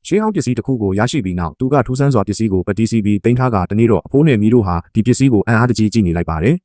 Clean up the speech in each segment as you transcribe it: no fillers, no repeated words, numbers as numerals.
ရှေးဟောင်းပစ္စည်းတစ်ခုကိုရရှိပြီးနောက်သူကထူးဆန်းစွာပစ္စည်းကိုပတီးစီးပြီးတင်ထားကတနေ့တော့အဖိုးနဲ့မီးတို့ဟာဒီပစ္စည်းကိုအံအားတကြီးကြည့်နေလိုက်ပါတ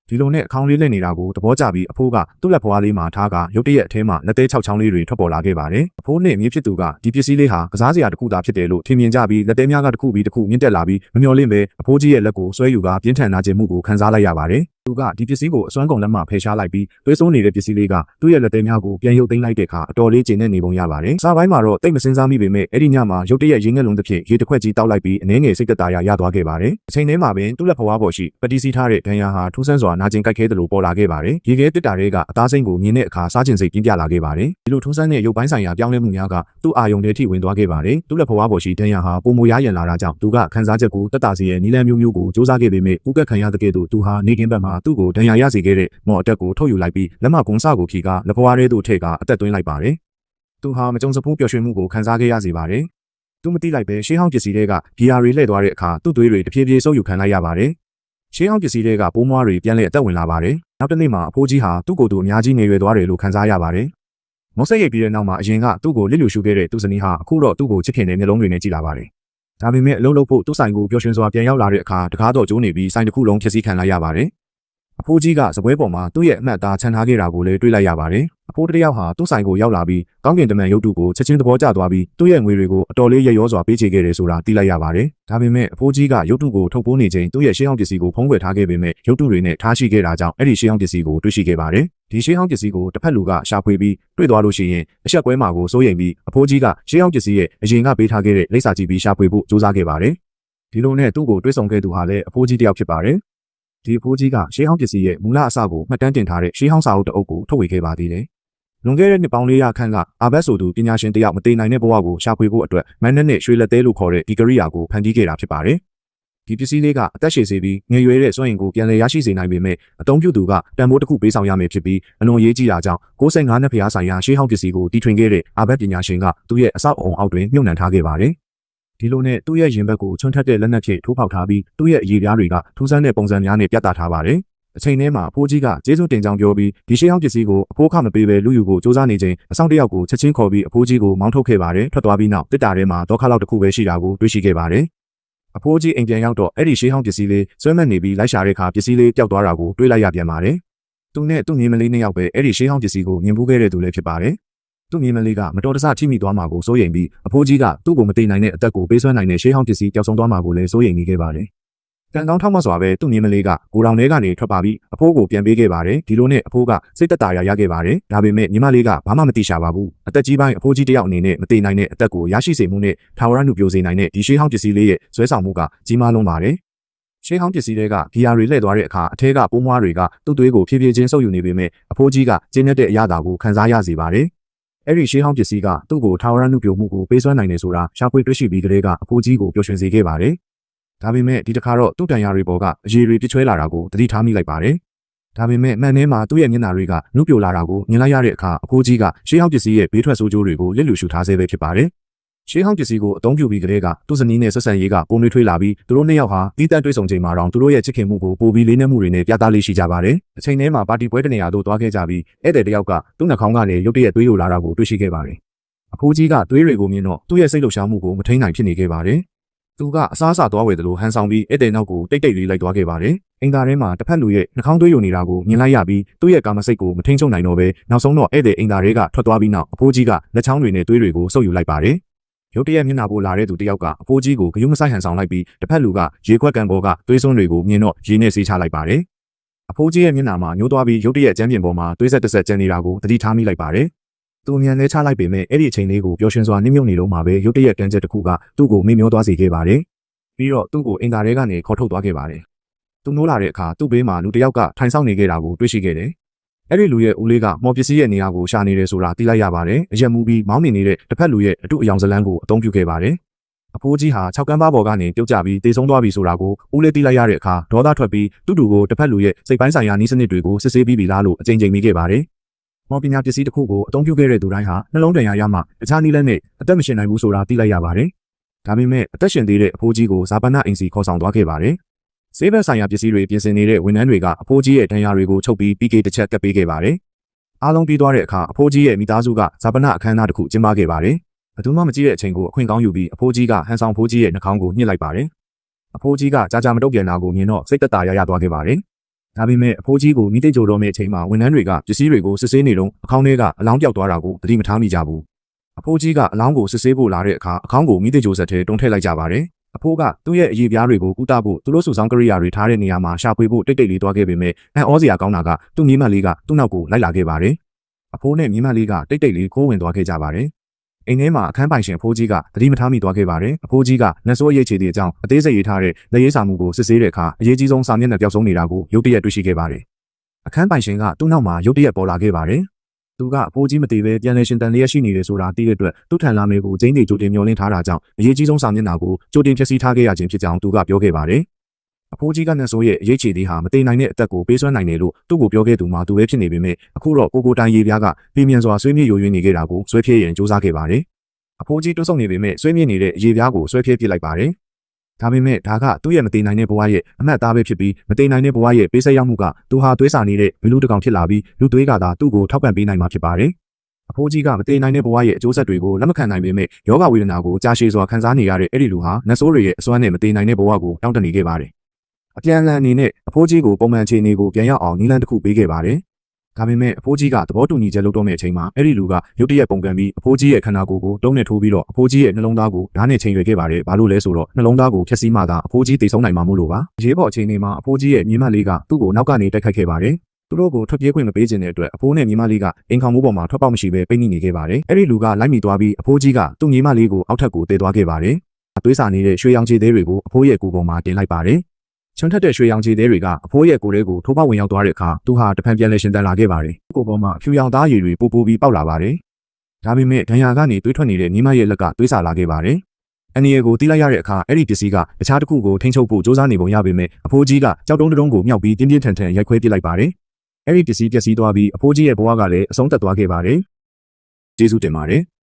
ယ်ဒီလိုနဲ့အခေါင်းလေးလက်နေတာကိုသဘောကျပြီးအဖိုးကသူ့လက်ဖွားလေးမှာထားကရုတ်တရက်အထဲမှာလက်သေး6ချောင်းလေးတွေထွက်ပေါ်လာခဲ့ပါတယ်အဖိုးနဲ့မြေးဖြစ်သူကဒီပစ္စည်းလေးဟာကစားစရာတစ်ခုသာဖြစ်တယ်လို့ထင်မြင်ကြပြီးလက်သေးများကတစ်ခုပြီးတစ်ခုမြင့်တက်လာပြီးမမျှော်လင့်ပဲအဖိုးကြီးရဲ့လက်ကိုဆွဲယူကပြင်းထန်နာကျင်မှုကိုခံစားလိုက်ရပါတယ်သူကဒီပစ္စည်းကိုအစွမ်းကုန်လက်မှဖယ်ရှားလိုက်ပြီးသွေးဆိုးနေတဲ့ပစ္စည်းလေးကသူ့ရဲ့လက်သေးများကိုပြန်ရုပ်သိမ်းလိုက်တဲ့အခါအတော်လေးကျဉ်နေပုံရပါတယ်။စားပိုင်းမှာတော့တိတ်မစင်စားမိပေမဲ့အဲ့ဒီညမှာရုတ်တရက်ရင်းငက်လုံးတစ်ဖြစ်ရေတစ်ခွက်ကြီးတောက်လိုက်ပြီးအနှဲငယ်စိတ်သက်သာရသွားခဲ့ပါတယ်။အချိန်ထဲမှာပင်သူ့လက်ဖွားပေါ်ရှိပတီးစီးထားတဲ့ဒဏ်ရာဟာထူးဆန်းစွာနာကျင်ကြိုက်ခဲသလိုပေါ်လာခဲ့ပါတယ်။ရေခဲတစ်တာတွေကအသားစိမ့်ကိုမြင်တဲ့အခါစားကျင်စိတ်ပြင်းပြလာခဲ့ပါတယ်။ဒီလိုထူးဆန်းတဲ့ရုပ်ပိုင်းဆိုင်ရာပြောင်းလဲမှုများကသူ့အာယုံတွေထိဝင်သွားခဲ့ပါတယ်။သူ့လက်ဖွားပေါ်ရှိဒဏ်ရာဟာပုံမူရရင်လာတာကြောင့်သူကခံစားချက်ကိုတက်တာစီရဲ့နီလန်းမျိုးမျိုးကိုစူးစမ်းခဲ့ပေမဲ့ဥကက်ခံရတဲ့ကဲ့သို့သူဟာနေကင်းဘက်မှာသူ့ကိုဒဏ်ရာရစေခဲ့တဲ့မော်အတက်ကိုထုတ်ယူလိုက်ပြီးလက်မကုန်းစကိုဖြီကလက်ဖွားရဲသို့ထည့်ကအသက်သွင်းလိုက်ပါတယ်။သူဟာမကြုံစဖူးပျော်ရွှင်မှုကိုခံစားခဲ့ရစေပါတယ်။သူမသိလိုက်ပဲရှေးဟောင်းပစ္စည်းတွေကဂီယာတွေလှည့်သွားတဲ့အခါသူ့သွေးတွေတဖြည်းဖြည်းဆုပ်ယူခံလိုက်ရပါတယ်။ရှေးဟောင်းပစ္စည်းတွေကပိုးမွားတွေပြန်လည်အသက်ဝင်လာပါတယ်။နောက်တစ်နေ့မှာအဖိုးကြီးဟာသူ့ကိုယ်သူအများကြီးနေရွယ်သွားတယ်လို့ခံစားရပါတယ်။မော်ဆက်ရိပ်ပြီးတဲ့နောက်မှာအရင်ကသူ့ကိုလစ်လျူရှုခဲ့တဲ့သူ့ဇနီးဟာအခုတော့သူ့ကိုချစ်ခင်တဲ့မျက်လုံးတွေနဲ့ကြည့်လာပါတယ်။ဒါပေမဲ့အလုံးလုံးဖို့သူ့ဆိုင်ကိုပျော်ရွှင်စွာပြန်ရောက်လာတဲ့အခါတကားတော့ကျိုးနေပြီးဆိုင်တစ်ခုလုံးဖျက်ဆီးခံလိုက်ရပါတယ်။အဖိုးကြီးကစပွဲပေါ်မှာသူ့ရဲ့အမှတ်အသားခြံထားခဲ့တာကိုလည်းတွေ့လိုက်ရပါတယ်။အဖိုးတစ်ယောက်ဟာသူ့ဆိုင်ကိုရောက်လာပြီးကောင်းကင်တမန်ရုပ်တုကိုချက်ချင်းသဘောကျသွားပြီးသူ့ရဲ့ငွေတွေကိုအတော်လေးရရောစွာပေးချေခဲ့တယ်ဆိုတာသိလိုက်ရပါတယ်။ဒါပေမဲ့အဖိုးကြီးကရုပ်တုကိုထုတ်ပိုးနေချိန်သူ့ရဲ့ရှေးဟောင်းပစ္စည်းကိုဖုံးကွယ်ထားခဲ့ပေမဲ့ရုပ်တုတွေနဲ့ထားရှိခဲ့တာကြောင့်အဲ့ဒီရှေးဟောင်းပစ္စည်းကိုတွေ့ရှိခဲ့ပါတယ်။ဒီရှေးဟောင်းပစ္စည်းကိုတစ်ဖက်လူကရှာဖွေပြီးတွေ့သွားလို့ရှိရင်အဆက်ကွဲမှာကိုစိုးရိမ်ပြီးအဖိုးကြီးကရှေးဟောင်းပစ္စည်းရဲ့အရင်ကပေးထားခဲ့တဲ့လိပ်စာကြည့်ပြီးရှာဖွေဖို့ကြိုးစားခဲ့ပါတယ်။ဒီလိုနဲ့သူ့ကိုတွေ့ဆုံခဲ့သူဟာလည်းအဖိုးကြီးတစ်ယောက်ဖြစ်ပါတယ်။ဒီအဖိုးကြီးကရှေးဟောင်းပစ္စည်းရဲ့မူလအစကိုမှတ်တမ်းတင်ထားတဲ့ရှေးဟောင်းစာအုပ်တအုပ်ကိုထုတ်ဝေခဲ့ပါသေးတယ်။လွန်ခဲ့တဲ့နှစ်ပေါင်း400ခန့်ကအာဘတ်ဆိုသူပညာရှင်တစ်ယောက်မတည်နိုင်တဲ့ဘဝကိုရှာဖွေဖို့အတွက်မန်းနဲ့ရွှေလက်သေးလို့ခေါ်တဲ့ဒီကရိယာကိုဖန်တီးခဲ့တာဖြစ်ပါတယ်။ဒီပစ္စည်းလေးကအသက်ရှည်စေပြီးငယ်ရွယ်တဲ့စွန့်ရင်ကိုပြန်လည်ရရှိစေနိုင်ပေမဲ့အသုံးပြုသူကတန်ဖိုးတစ်ခုပေးဆောင်ရမယ်ဖြစ်ပြီးအလွန်ရေးကြီးတာကြောင့်65နှစ်ဖျားဆိုင်ရာရှေးဟောင်းပစ္စည်းကိုတီထွင်ခဲ့တဲ့အာဘတ်ပညာရှင်ကသူ့ရဲ့အဆောက်အုံအောက်တွင်မြုပ်နှံထားခဲ့ပါတယ်။ဒီလိုနဲ့သူ့ရဲ့ရင်ဘတ်ကိုချွန်းထက်တဲ့လက်နက်ဖြင့်ထိုးဖောက်ထားပြီးသူ့ရဲ့အရေးပြားတွေကထူးဆန်းတဲ့ပုံစံများနဲ့ပြသထားပါတယ်။အချိန်ထဲမှာအဖိုးကြီးကကျေးဇူးတင်ကြောင်းပြောပြီးဒီရှေးဟောင်းပစ္စည်းကိုအဖိုးခမပေးပဲလူယူဖို့စူးစမ်းနေချိန်အဆောင်တစ်ယောက်ကိုချက်ချင်းခေါ်ပြီးအဖိုးကြီးကိုမောင်းထုတ်ခဲ့ပါတယ်။ထွက်သွားပြီးနောက်တစ်တာထဲမှာဒေါခလောက်တစ်ခုပဲရှိတာကိုတွေ့ရှိခဲ့ပါတယ်။အဖိုးကြီးအိမ်ပြန်ရောက်တော့အဲ့ဒီရှေးဟောင်းပစ္စည်းလေးဆွဲမှတ်နေပြီးလိုက်ရှာတဲ့အခါပစ္စည်းလေးပျောက်သွားတာကိုတွေ့လိုက်ရပြန်ပါတယ်။သူနဲ့သူ့ညီမလေးနှစ်ယောက်ပဲအဲ့ဒီရှေးဟောင်းပစ္စည်းကိုမြင်ဖူးခဲ့တဲ့သူလည်းဖြစ်ပါတယ်။သူ့ညီမလေးကမတော်တဆထိမိသွားမှာကိုစိုးရိမ်ပြီးအဖိုးကြီးကသူ့ကိုမသိနိုင်တဲ့အသက်ကိုပေးဆွဲနိုင်တဲ့ရှေးဟောင်းပစ္စည်းပျောက်ဆုံးသွားမှာကိုလည်းစိုးရိမ်နေခဲ့ပါတယ်။ကံကောင်းထောက်မစွာပဲသူ့ညီမလေးကကိုတောင်ထဲကနေထွက်ပါပြီးအဖိုးကိုပြန်ပေးခဲ့ပါတယ်။ဒီလိုနဲ့အဖိုးကစိတ်သက်သာရခဲ့ပါတယ်။ဒါပေမဲ့ညီမလေးကဘာမှမသိရှာပါဘူး။အသက်ကြီးပိုင်းအဖိုးကြီးတယောက်အနေနဲ့မသိနိုင်တဲ့အသက်ကိုရရှိစေမှုနဲ့ထာဝရနှုတ်ပြိုစေနိုင်တဲ့ဒီရှေးဟောင်းပစ္စည်းလေးရဲ့ဇွဲဆောင်မှုကကြီးမားလုံးပါတယ်။ရှေးဟောင်းပစ္စည်းတွေကဂီယာတွေလှည့်သွားတဲ့အခါအထဲကပိုးမွားတွေကသူ့သွေးကိုဖြည်းဖြည်းချင်းဆုပ်ယူနေပေမဲ့အဖိုးကြီးကကျဉ်းတဲ့အရာတာကိုခံစားရစေပါတယ်။အဲ့ဒီရှေးဟောင်းပစ္စည်းကသူ့ကိုထာဝရနှုတ်ပြိုမှုကိုပေးစွမ်းနိုင်တယ်ဆိုတာရှာဖွေတွေ့ရှိပြီးကလေးကအဖိုးကြီးကိုပျော်ရွှင်စေခဲ့ပါတယ်။ဒါပေမဲ့ဒီတစ်ခါတော့သူ့တန်ရာတွေပေါ်ကအရေတွေပြည့်ချွဲလာတာကိုသတိထားမိလိုက်ပါတယ်။ဒါပေမဲ့မှန်ထဲမှာသူ့ရဲ့မျက်နှာတွေကနှုတ်ပြိုလာတာကိုမြင်လိုက်ရတဲ့အခါအဖိုးကြီးကရှေးဟောင်းပစ္စည်းရဲ့ဘေးထွက်ဆိုးကျိုးတွေကိုလစ်လျူရှုထားဆဲပဲဖြစ်ပါတယ်။ရှေးဟောင်းပစ္စည်းကိုအသုံးပြုပြီးကလေးကသူ့ဇနီးနဲ့ဆက်ဆံရေးကပုံတွေထွေးလာပြီးသူတို့နှစ်ယောက်ဟာတီးတန့်တွေ့ဆုံချိန်မှာတော့သူတို့ရဲ့ချစ်ခင်မှုကိုပိုပြီးလေးနက်မှုတွေနဲ့ပြသလေးရှိကြပါတယ်။အချိန်ထဲမှာပါတီပွဲတနေရာသို့သွားခဲ့ကြပြီးဧည့်သည်တယောက်ကသူ့နှာခေါင်းကနေရုတ်တရက်သွေးယိုလာတာကိုတွေ့ရှိခဲ့ပါတယ်။အဖိုးကြီးကသွေးတွေကိုမြင်တော့သူ့ရဲ့စိတ်လှုပ်ရှားမှုကိုမထိန်းနိုင်ဖြစ်နေခဲ့ပါတယ်။သူကအစားအစာသွားဝယ်သလိုဟန်ဆောင်ပြီးဧည့်သည်နောက်ကိုတိတ်လေးလိုက်သွားခဲ့ပါတယ်။အင်္ဂါထဲမှာတစ်ဖက်လူရဲ့နှာခေါင်းသွေးယိုနေတာကိုမြင်လိုက်ရပြီးသူ့ရဲ့ကာမစိတ်ကိုမထိန်းချုပ်နိုင်တော့ပဲနောက်ဆုံးတော့ဧည့်သည်အင်္ဂါတွေကထွက်သွားပြီးနောက်အဖိုးကြီးကလက်ချောင်းတွေနဲ့သွေးတွေကိုဆုပ်ယူလိုက်ပါတယ်။ရုတ်တရက်မျက်နှာပိုလာတဲ့သူတယောက်ကအဖိုးကြီးကိုဂယုမဆိုင်ဟန်ဆောင်လိုက်ပြီးတစ်ဖက်လူကရေခွက်ကန်ပေါ်ကသွေးစွန်းတွေကိုမြင်တော့ရေနဲ့ဆေးချလိုက်ပါတယ်။အဖိုးကြီးရဲ့မျက်နှာမှာညှိုးသွားပြီးရုတ်တရက်ကျမ်းပြင်ပေါ်မှာသွေးဆက်တစ်ဆက်ကျန်နေတာကိုသတိထားမိလိုက်ပါတယ်။သူမြန်လဲချလိုက်ပေမဲ့အဲ့ဒီအချိန်လေးကိုပျော်ရွှင်စွာနှိမ့်မြုပ်နေတော့မှပဲရုတ်တရက်တန်းချက်တစ်ခုကသူ့ကိုမေ့မျောသွားစေခဲ့ပါတယ်။ပြီးတော့သူ့ကိုအင်္ဂါထဲကနေခေါ်ထုတ်သွားခဲ့ပါတယ်။သူနိုးလာတဲ့အခါသူ့ဘေးမှာလူတစ်ယောက်ကထိုင်ဆောင်နေခဲ့တာကိုတွေ့ရှိခဲ့တယ်။အဲ့ဒီလူရဲ့ဦးလေးကမော်ပစ္စည်းရဲ့နေရာကိုရှာနေတယ်ဆိုတာသိလိုက်ရပါတယ်။အရက်မူပြီးမောင်းနေနေတဲ့တစ်ဖက်လူရဲ့အတုအယောင်ဇလန်းကိုအသုံးပြုခဲ့ပါတယ်။အဖိုးကြီးဟာ6ကန်းပါးပေါ်ကနေပြုတ်ကျပြီးတေဆုံးသွားပြီဆိုတာကိုဦးလေးသိလိုက်ရတဲ့အခါဒေါသထွက်ပြီးသူ့တူကိုတစ်ဖက်လူရဲ့စိတ်ပိုင်းဆိုင်ရာနည်းစနစ်တွေကိုစစ်ဆေးပြီးပြီလားလို့အကြိမ်ကြိမ်မိခဲ့ပါတယ်။မော်ပညာပစ္စည်းတစ်ခုကိုအသုံးပြုခဲ့တဲ့သူတိုင်းဟာနှလုံးတန်ရာရမှတခြားနည်းလမ်းနဲ့အသက်မရှင်နိုင်ဘူးဆိုတာသိလိုက်ရပါတယ်။ဒါပေမဲ့အသက်ရှင်သေးတဲ့အဖိုးကြီးကိုဇာပနအင်စီခေါ်ဆောင်သွားခဲ့ပါတယ်။ဆေးဘက်ဆိုင်ရာပစ္စည်းတွေပြင်ဆင်နေတဲ့ဝန်ထမ်းတွေကအဖိုးကြီးရဲ့ဒဏ်ရာတွေကိုချုပ်ပြီး PK တစ်ချက်ကပ်ပေးခဲ့ပါတယ်။အားလုံးပြီးသွားတဲ့အခါအဖိုးကြီးရဲ့မိသားစုကဇာပနအခမ်းအနားတစ်ခုကျင်းပခဲ့ပါတယ်။ ဘသူမှမကြည့်တဲ့အချိန်ကိုအခွင့်ကောင်းယူပြီးအဖိုးကြီးကဟန်ဆောင်ဖိုးကြီးရဲ့နှာခေါင်းကိုညှစ်လိုက်ပါတယ်အဖိုးကြီးကကြာမတုတ်ပြန်တာကိုမြင်တော့စိတ်သက်သာရသွားခဲ့ပါတယ်ဒါပေမဲ့အဖိုးကြီးကိုမိသိကြိုတော့မယ့်အချိန်မှာဝန်ထမ်းတွေကပစ္စည်းတွေကိုစစ်ဆေးနေတော့အခေါင်းထဲကအလောင်းပြောက်သွားတာကိုသတိမထားမိကြဘူးအဖိုးကြီးကအလောင်းကိုစစ်ဆေးဖို့လာတဲ့အခါအခေါင်းကိုမိသိကြိုဆက်ထဲတွန်းထည့်လိုက်ကြပါတယ်အဖိုးကသူ့ရဲ့အရေးပြားတွေကိုကုသဖို့သူတို့စုဆောင်ကရိယာတွေထားတဲ့နေရာမှာရှာဖွေဖို့တိတ်လေးသွားခဲ့ပေမဲ့အံ့ဩစရာကောင်းတာကသူ့မြေးမလေးကသူ့နောက်ကိုလိုက်လာခဲ့ပါတယ်အဖိုးနဲ့မြေးမလေးကတိတ်လေးခိုးဝင်သွားခဲ့ကြပါတယ်အိမ်ထဲမှာအခန်းပိုင်ရှင်အဖိုးကြီးကသတိမထားမိသွားခဲ့ပါတယ်အဖိုးကြီးကနတ်ဆိုးရိတ်ချေတဲ့အကြောင်းအသေးစိတ်ရေးထားတဲ့လက်ရေးစာမှုကိုစစ်ဆေးတဲ့အခါအရေးကြီးဆုံးစာမျက်နှာပျောက်ဆုံးနေတာကိုရုတ်တရက်တွေ့ရှိခဲ့ပါတယ်အခန်းပိုင်ရှင်ကသူ့နောက်မှာရုတ်တရက်ပေါ်လာခဲ့ပါတယ်သူကအဖိုးကြီးမသေးပဲပြန်လည်ရှင်တန်လျက်ရှိနေတယ်ဆိုတာသိတဲ့အတွက်သူ့ထံလာမယ်ကိုကျင်းနေကြိုတင်မျှော်လင့်ထားတာကြောင့်အရေးကြီးဆုံးစာမျက်နှာကိုကြိုတင်ဖျက်ဆီးထားခဲ့ရခြင်းဖြစ်ကြောင်းသူကပြောခဲ့ပါတယ်အဖိုးကြီးကနတ်ဆိုးရဲ့အရေးချေသေးဟာမတည်နိုင်တဲ့အသက်ကိုပေးစွမ်းနိုင်တယ်လို့သူ့ကိုပြောခဲ့သူမှသူပဲဖြစ်နေပေမဲ့အခုတော့ကိုတိုင်ရေးပြားကပြည်မြန်စွာဆွေးမြေ့ယိုယွင်းနေခဲ့တာကိုဆွဲဖြဲရင်စူးစမ်းခဲ့ပါတယ်အဖိုးကြီးတွန့်ဆုတ်နေပေမဲ့ဆွေးမြေ့နေတဲ့အရေးပြားကိုဆွဲဖြဲပစ်လိုက်ပါတယ်ဒါပေမဲ့ဒါကသူ့ရဲ့မတည်နိုင်တဲ့ဘဝရဲ့အမှတ်အသားပဲဖြစ်ပြီးမတည်နိုင်တဲ့ဘဝရဲ့ပေးဆက်ရောက်မှုကသူဟာသွေးစာနေတဲ့ဘလူးတစ်ကောင်ဖြစ်လာပြီးလူသွေးကသာသူ့ကိုထောက်ပံ့ပေးနိုင်မှာဖြစ်ပါတယ်အဖိုးကြီးကမတည်နိုင်တဲ့ဘဝရဲ့အကျိုးဆက်တွေကိုလက်မခံနိုင်ပေမဲ့ယောဂဝေဒနာကိုကြာရှည်စွာခံစားနေရတဲ့အဲ့ဒီလူဟာနတ်ဆိုးတွေရဲ့အစွမ်းနဲ့မတည်နိုင်တဲ့ဘဝကိုတောင်းတနေခဲ့ပါတယ်အပြန်အလှန်အနေနဲ့အဖိုးကြီးကိုပုံမှန်အခြေအနေကိုပြန်ရောက်အောင်နည်းလမ်းတစ်ခုပေးခဲ့ပါတယ်ဒါပေမဲ့အဖိုးကြီးကသဘောတူညီချက်လုပ်တော့မယ့်အချိန်မှာအဲ့ဒီလူကရုတ်တရက်ပုံကန်ပြီးအဖိုးကြီးရဲ့ခန္ဓာကိုယ်ကိုတုံးနဲ့ထိုးပြီးတော့အဖိုးကြီးရဲ့နှလုံးသားကိုဓာတ်နဲ့ချိန်ရွယ်ခဲ့ပါတယ်။ဘာလို့လဲဆိုတော့နှလုံးသားကိုဖျက်ဆီးမှသာအဖိုးကြီးတိတ်ဆုံးနိုင်မှာမို့လို့ပါ။ရေးပေါ်အချိန်မှာအဖိုးကြီးရဲ့မြေမလေးကသူ့ကိုနောက်ကနေတိုက်ခိုက်ခဲ့ပါတယ်။သူတို့ကိုထွက်ပြေးခွင့်မပေးခြင်းတဲ့အတွက်အဖိုးနဲ့မြေမလေးကအိမ်ခေါင်မိုးပေါ်မှာထွက်ပေါက်မရှိဘဲပိတ်မိနေခဲ့ပါတယ်။အဲ့ဒီလူကလိုက်မိသွားပြီးအဖိုးကြီးကသူ့မြေမလေးကိုအောက်ထပ်ကိုတည်သွားခဲ့ပါတယ်။သွေးစာနေတဲ့ရွှေရောင်ခြေသေးတွေကိုအဖိုးရဲ့ကိုယ်ပေါ်မှာတင်လိုက်ပါတယ်ချွန်ထက်တဲ့ရွှေရောင်ခြေသေးတွေကအဖိုးရဲ့ကိုယ်လေးကိုထိုးပေါက်ဝင်ရောက်သွားတဲ့အခါသူဟာတဖန်ပြန်လဲရှင်တန်လာခဲ့ပါတယ်။ကိုယ်ပေါ်မှာအဖြူရောင်သားရည်တွေပူပြီးပေါက်လာပါတယ်။ဒါပေမဲ့ဒဏ်ရာကနေသွေးထွက်နေတဲ့မိမရဲ့လက်ကသွေးစာလာခဲ့ပါတယ်။အန်နီယေကိုတီးလိုက်ရတဲ့အခါအဲ့ဒီပစ္စည်းကတခြားတစ်ခုကိုထိန်းချုပ်ဖို့စ조사နေပုံရပေမဲ့အဖိုးကြီးကကြောက်တုံးတုံးကိုမြောက်ပြီးပြင်းပြင်းထန်ထန်ရိုက်ခွဲပစ်လိုက်ပါတယ်။အဲ့ဒီပစ္စည်းပျက်စီးသွားပြီးအဖိုးကြီးရဲ့ဘဝကလည်းအဆုံးသတ်သွားခဲ့ပါတယ်။ကျေးဇူးတင်ပါတယ်။